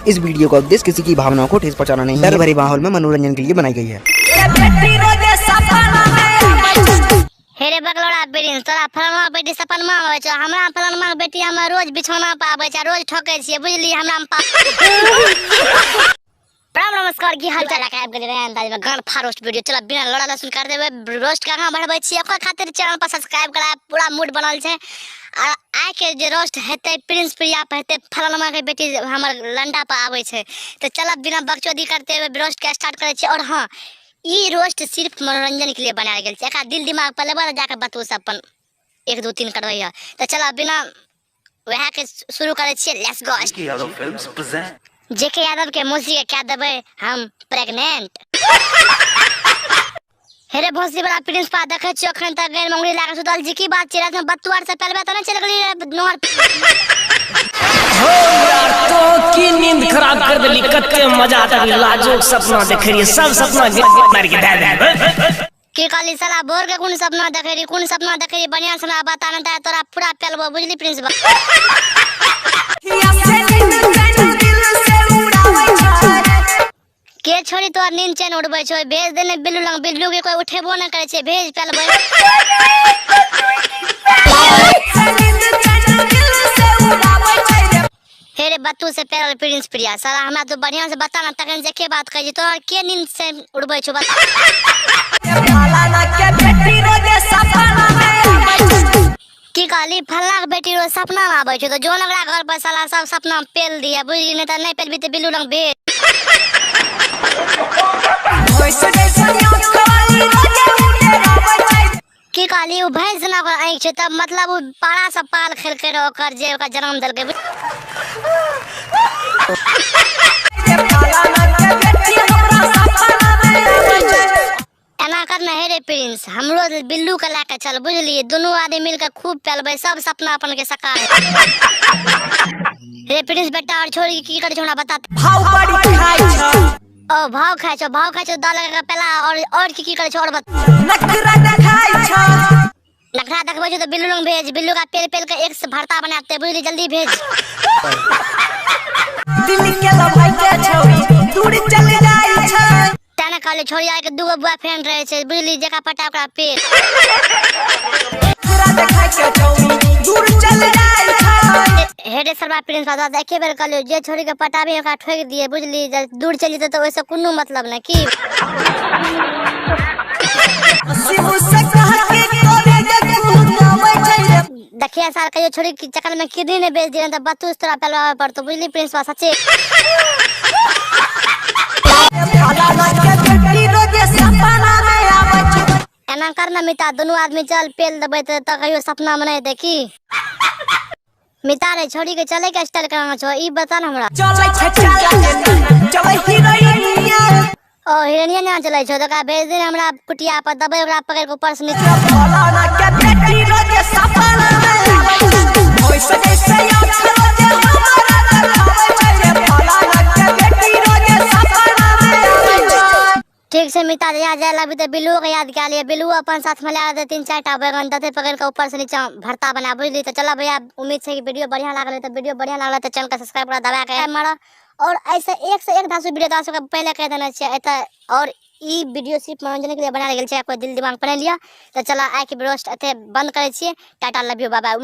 इस वीडियो का उद्देश्य किसी की भावनाओं को ठेस पहुंचाना नहीं है, डर भरे माहौल में मनोरंजन के लिए बनाई गई है। हेरे बगलोड़ा बेटी तोरा फलनमा बेटी सपनमा आवे छ, हमरा फलनमा बेटी हम रोज बिछौना पे आवे छ, रोज ठोकै छियै बुझली हमरा प्रणाम नमस्कार की हाल चाल आबि गेलै रे अंदाज में गान फारोस्ट वीडियो। चल बिना लड़ा लहसुन कर देबे, रोस्ट का बढ़बै छी ओकर खातिर चैनल पर सब्सक्राइब करा, पूरा मूड बनल छै। आ आइ के जे रोस्ट हेतै प्रिंस प्रिया पे हेतै फलनमा के बेटी हमर लंडा पे आवे छै, तो चल बिना बकचोदी करते हुए रोस्ट के स्टार्ट करे छी। और हां, ई रोस्ट सिर्फ मनोरंजन के लिए बनाया गेल छै, एका दिल दिमाग पर लेबा जाके बतू सब अपन 1 2 3 करबै। तो चल बिना वह के शुरू करे छी, let's go. JK Yadav films present. JK Yadav के मौसी के क्या देबे हम प्रेग्नेंट। हेरे भोसली बड़ा प्रिंस पा देखे छियो अखन तक गैर मंगली लागे सुतल जी की बात छै, रात में बत्तुआर से पहले तो नहीं चल गली नोहर हो यार तो की नींद खराब कर देली, कते मजा आता लाजोक सपना देखे रही, सब सपना मार के दे की काली साला भोर के कोन सपना देखे रही, कोन सपना देखे रही बढ़िया से ना बता ना तोरा पूरा पेलबो बुझली प्रिंस बा। के छोड़ी तो नींद चैन उड़बै छै, भेज देने बिल्लू लंग, बिल्लू के कोई उठेबो न करे छै, भेज पेलबै। हेरे बत्तू से पेरल प्रिंस प्रिया साला हमरा तो बढ़िया से बता ना तखन जे के बात कहि तो के नींद से उड़बै छै बता। की कहली फल्ला के बेटी रो सपना में आबै छै, तो जो लगरा घर पर साला सब सपना पेल दिया बुझली, नहीं त नहीं पेलबी त बिल्लू लंग भेज। की कहली उ भैंस ना ओकर आँख छै, तब मतलब उ पारा से पाल खेल के ओकर जे ओकर जन्म देलकै। एना करना हेरे प्रिंस, हमरो बिल्लू के लाके चल बुझली, दोनों आदमी मिलके खूब पेलबै, सब सपना अपन के साकार हे प्रिंस बेटा। और छोरी की करे छोड़ा बता। भाव बड़ी खाई छ, ओ भाव खाय छो दाल लगा पेला। और की करे छो और बता। नखरा देखाई छ, नखरा देखबै छो तो बिल्लू लंग भेज, बिल्लू का पेल पेल के एक से भरता बनाते बुझली, जल्दी भेज। दिल के लभाई के छोरी दूर चले जाई छ, ताने कहले छोरी आके दूगो बॉयफ्रेंड रहे छै बुझली, जेका पटा ओकरा पेल नखरा देखाई के छोरी दूर चले जाई छ। हेडे सरबा प्रिंस बाबा एके बेर कहलियो जे छोरी के पटाबे ओकरा ठोक दिए बुझली, दूर चली तो ओइसे कोनो मतलब नहीं की। शिव से कह के करे देखू नामै छै, देखिए साल कहियो छोरी के चक्कर में किडनी ने बेच दिए त बत्तूस तोरा पेलवा पर तो बुझली प्रिंस बा सच्चे। एना करना मिता, दोनों आदमी चल पेल देबै त कहियो सपना में नहीं देखी। मिता रे छोरी के चले के स्टाइल करना छो ई बता न हमरा। चलै छै चलै हीरोइनिया, ओ हिरनिया ना चलै छो तो का भेज दे हमरा कुटिया पर दबै ओकरा पकड़ के ऊपर से नीचे। फलाना के बेटी रोजे सपना में ओइसे कैसे याद करो जे हमारा देखावे छै रे, फलाना के बेटी रोजे सपना में। ठीक से मिता जा जा लबी तो बिल्लू के याद क्या लिए, बिल्लू अपन साथ में ला दे 3 4 टा बैगन दते पकड़ के ऊपर से नीचे भरता बना बुझली। तो चला भैया, उम्मीद है कि वीडियो बढ़िया लागल, तो वीडियो बढ़िया लागल तो चैनल का सब्सक्राइब करा दबा के मारो। और ऐसे एक से एक धासु वीडियो दासु का पहले कह देना चाहिए एता। और ई वीडियो सिर्फ मनोरंजन के लिए बनाया गेल छै, कोई दिल दिमाग पर नहीं लिया। तो चला आइ के रोस्ट एते बंद करे छिए, tata love you bye bye.